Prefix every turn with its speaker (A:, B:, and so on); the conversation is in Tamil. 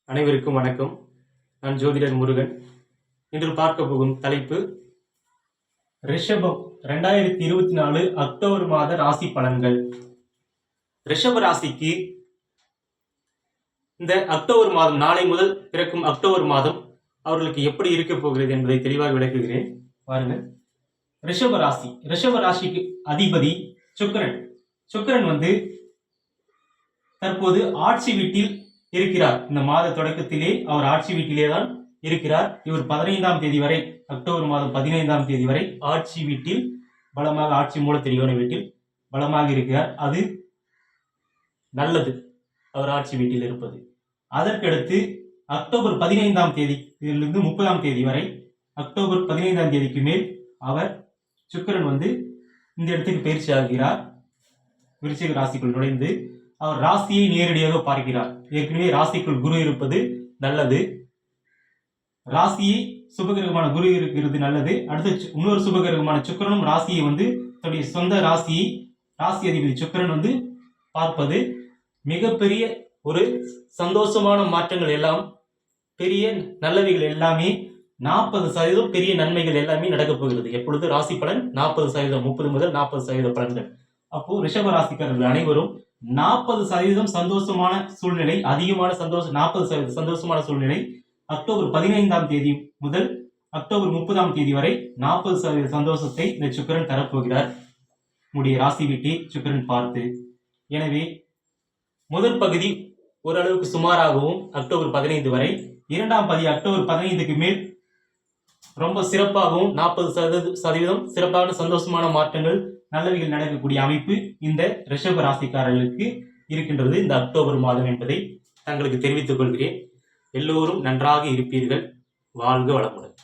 A: அனைவருக்கும் வணக்கம். நான் ஜோதிடர் முருகன். இன்று பார்க்க போகும் தலைப்பு ரிஷபம் 2024 அக்டோபர் மாத ராசி பலன்கள். ரிஷப ராசிக்கு இந்த அக்டோபர் மாதம், நாளை முதல் பிறக்கும் அக்டோபர் மாதம் அவர்களுக்கு எப்படி இருக்க போகிறது என்பதை தெளிவாக விளக்குகிறேன். பாருங்கள். ரிஷப ராசிக்கு அதிபதி சுக்கிரன். சுக்கிரன் தற்போது ஆட்சி வீட்டில் இருக்கிறார். இந்த மாத தொடக்கத்திலே அவர் ஆட்சி வீட்டிலே தான் இருக்கிறார். இவர் 15ஆம் தேதி வரை, அக்டோபர் மாதம் 15ஆம் தேதி வரை ஆட்சி வீட்டில் பலமாக, ஆட்சி மூல தெளிவான வீட்டில் பலமாக இருக்கிறார். அது நல்லது, அவர் ஆட்சி வீட்டில் இருப்பது. அதற்கடுத்து அக்டோபர் 15ஆம் தேதியிலிருந்து 30ஆம் தேதி வரை, அக்டோபர் 15ஆம் தேதிக்கு மேல் அவர் சுக்கிரன் இந்த இடத்துக்கு பயிற்சி ஆகிறார். விருச்சிக ராசிக்குள் நுழைந்து அவர் ராசியை நேரடியாக பார்க்கிறார். ஏற்கனவே ராசிக்குள் குரு இருப்பது நல்லது. ராசியை சுபகிரகமான குரு இருக்கிறது நல்லது. அடுத்து இன்னொரு சுபகிரகமான சுக்கிரனும் ராசியை தன்னுடைய சொந்த ராசியை, ராசி அதிபதி சுக்கிரன் பார்ப்பது மிகப்பெரிய ஒரு சந்தோஷமான மாற்றங்கள் எல்லாம், பெரிய நல்லவைகள் எல்லாமே 40% பெரிய நன்மைகள் எல்லாமே நடக்கப் போகிறது. எப்பொழுது ராசி பலன் 40%, 30 முதல் 40% பலன்கள். அப்போ ரிஷப ராசிக்காரர்கள் அனைவரும் 40% சந்தோஷமான சூழ்நிலை, அதிகமான சந்தோஷம், 40% சந்தோஷமான சூழ்நிலை அக்டோபர் 15ஆம் தேதி முதல் அக்டோபர் 30ஆம் தேதி வரை 40% சந்தோஷத்தை இந்த சுக்கிரன் தரப்போகிறார், உடைய ராசி வீட்டை சுக்கிரன் பார்த்து. எனவே முதல் பகுதி ஓரளவுக்கு சுமாராகவும் அக்டோபர் 15 வரை, இரண்டாம் பகுதி அக்டோபர் 15க்கு மேல் ரொம்ப சிறப்பாகவும் 40% சிறப்பான சந்தோஷமான மாற்றங்கள், நல்லவைகள் நடக்கக்கூடிய அமைப்பு இந்த ரிஷப ராசிக்காரர்களுக்கு இருக்கின்றது இந்த அக்டோபர் மாதம் என்பதை தங்களுக்கு தெரிவித்துக் கொள்கிறேன். எல்லோரும் நன்றாக இருப்பீர்கள். வாழ்க வளமுடன்.